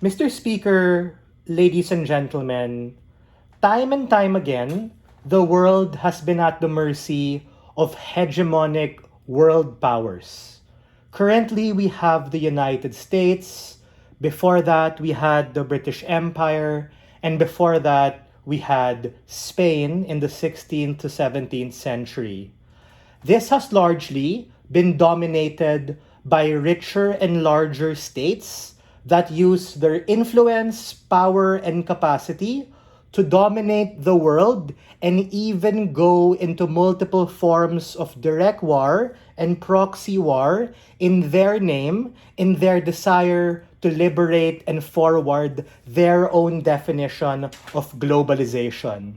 Mr. Speaker, ladies and gentlemen, time and time again, the world has been at the mercy of hegemonic world powers. Currently, we have the United States. Before that, we had the British Empire. And before that, we had Spain in the 16th to 17th century. This has largely been dominated by richer and larger states that use their influence, power, and capacity to dominate the world and even go into multiple forms of direct war and proxy war in their name, in their desire to liberate and forward their own definition of globalization.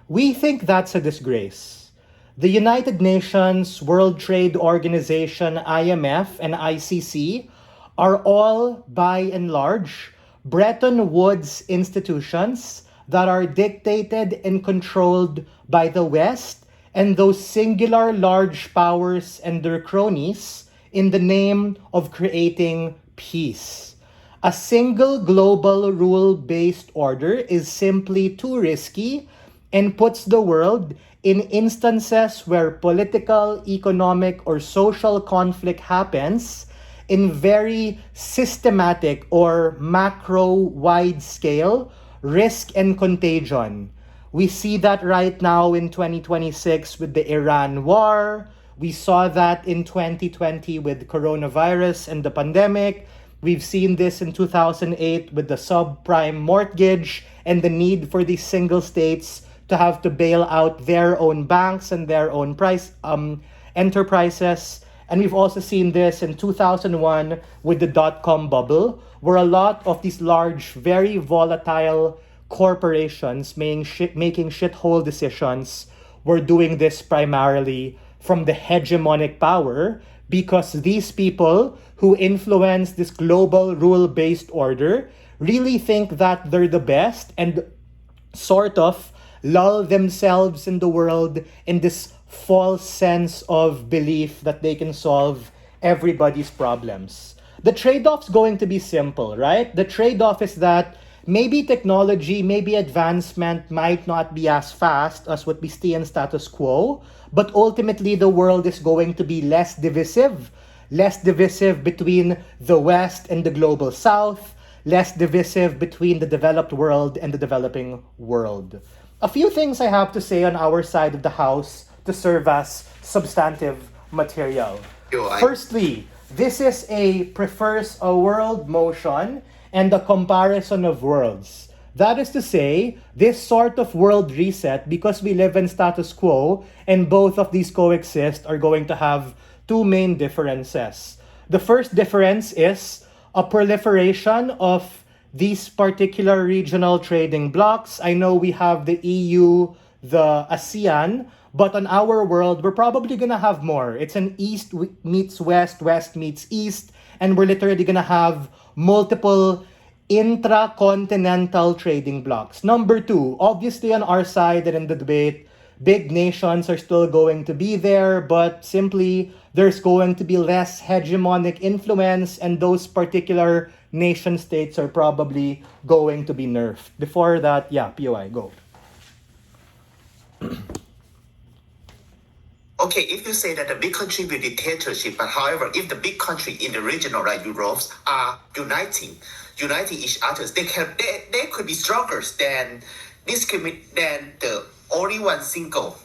We think that's a disgrace. The United Nations, World Trade Organization, IMF, and ICC are all, by and large, Bretton Woods institutions that are dictated and controlled by the West and those singular large powers and their cronies in the name of creating peace. A single global rule-based order is simply too risky and puts the world in instances where political, economic, or social conflict happens in very systematic or macro wide scale risk and contagion. We see that right now in 2026 with the Iran war. We saw that in 2020 with coronavirus and the pandemic. We've seen this in 2008 with the subprime mortgage and the need for these single states to have to bail out their own banks and their own enterprises. And we've also seen this in 2001 with the dot-com bubble, where a lot of these large, very volatile corporations making shithole decisions were doing this primarily from the hegemonic power, because these people who influence this global rule-based order really think that they're the best and sort of lull themselves in the world in this false sense of belief that they can solve everybody's problems. The trade-off's going to be simple, right? The trade-off is that maybe technology, maybe advancement might not be as fast as what we see in status quo, but ultimately the world is going to be less divisive between the West and the global South, less divisive between the developed world and the developing world. A few things I have to say on our side of the house to serve as substantive material. Firstly, this prefers a world motion and a comparison of worlds. That is to say, this sort of world reset, because we live in status quo and both of these coexist, are going to have two main differences. The first difference is a proliferation of these particular regional trading blocs. I know we have the EU, the ASEAN, but on our world, we're probably going to have more. It's an East meets West, West meets East, and we're literally going to have multiple intra-continental trading blocs. Number two, obviously on our side and in the debate, big nations are still going to be there, but simply there's going to be less hegemonic influence, and those particular nation states are probably going to be nerfed. Before that, POI, go. Okay, if you say that the big country will dictatorship, but however, if the big country in the region, like Europe, are uniting each other, they could be stronger than the only one single.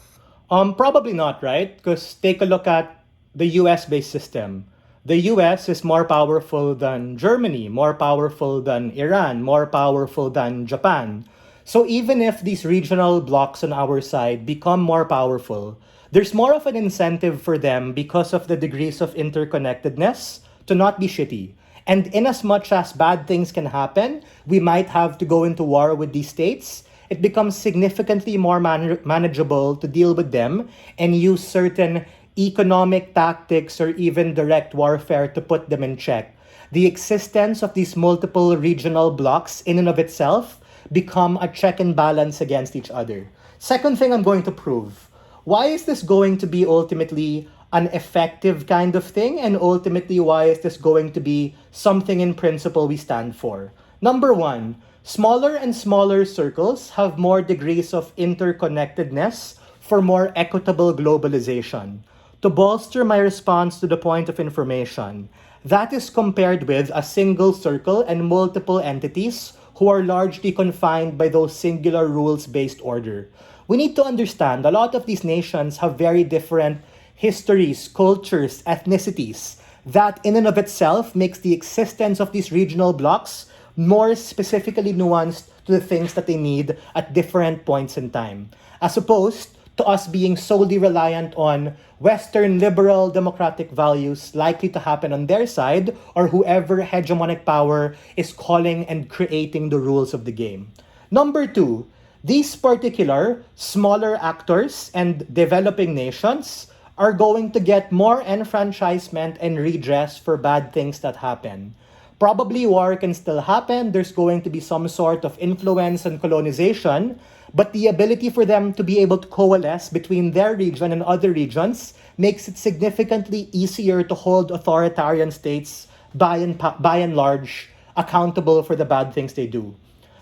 Probably not, right? Because take a look at the US-based system. The US is more powerful than Germany, more powerful than Iran, more powerful than Japan. So even if these regional blocs on our side become more powerful, there's more of an incentive for them because of the degrees of interconnectedness to not be shitty. And in as much as bad things can happen, we might have to go into war with these states, it becomes significantly more manageable to deal with them and use certain economic tactics or even direct warfare to put them in check. The existence of these multiple regional blocs in and of itself become a check and balance against each other. Second thing I'm going to prove. Why is this going to be ultimately an effective kind of thing, and ultimately why is this going to be something in principle we stand for? Number one, smaller and smaller circles have more degrees of interconnectedness for more equitable globalization. To bolster my response to the point of information, that is compared with a single circle and multiple entities who are largely confined by those singular rules-based order. We need to understand a lot of these nations have very different histories, cultures, ethnicities. That in and of itself makes the existence of these regional blocs more specifically nuanced to the things that they need at different points in time, as opposed to us being solely reliant on Western liberal democratic values likely to happen on their side, or whoever hegemonic power is calling and creating the rules of the game. Number two, these particular smaller actors and developing nations are going to get more enfranchisement and redress for bad things that happen. Probably war can still happen, there's going to be some sort of influence and colonization, but the ability for them to be able to coalesce between their region and other regions makes it significantly easier to hold authoritarian states by and large accountable for the bad things they do.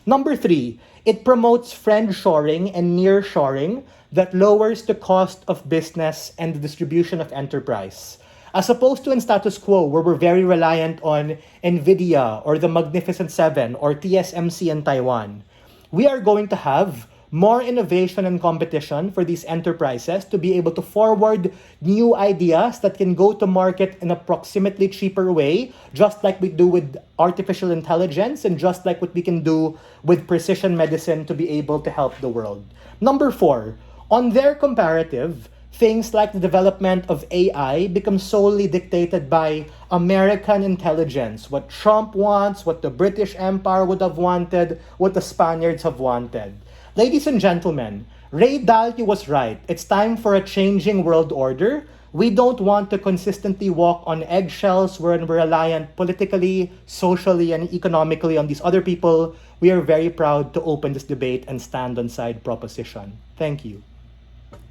Number three, it promotes friend-shoring and near-shoring that lowers the cost of business and the distribution of enterprise. As opposed to in status quo, where we're very reliant on NVIDIA or the Magnificent Seven or TSMC in Taiwan, we are going to have more innovation and competition for these enterprises to be able to forward new ideas that can go to market in a approximately cheaper way, just like we do with artificial intelligence and just like what we can do with precision medicine to be able to help the world. Number four, on their comparative, things like the development of AI become solely dictated by American intelligence, what Trump wants, what the British Empire would have wanted, what the Spaniards have wanted. Ladies and gentlemen, Ray Dalio was right. It's time for a changing world order. We don't want to consistently walk on eggshells when we're reliant politically, socially, and economically on these other people. We are very proud to open this debate and stand on side proposition. Thank you.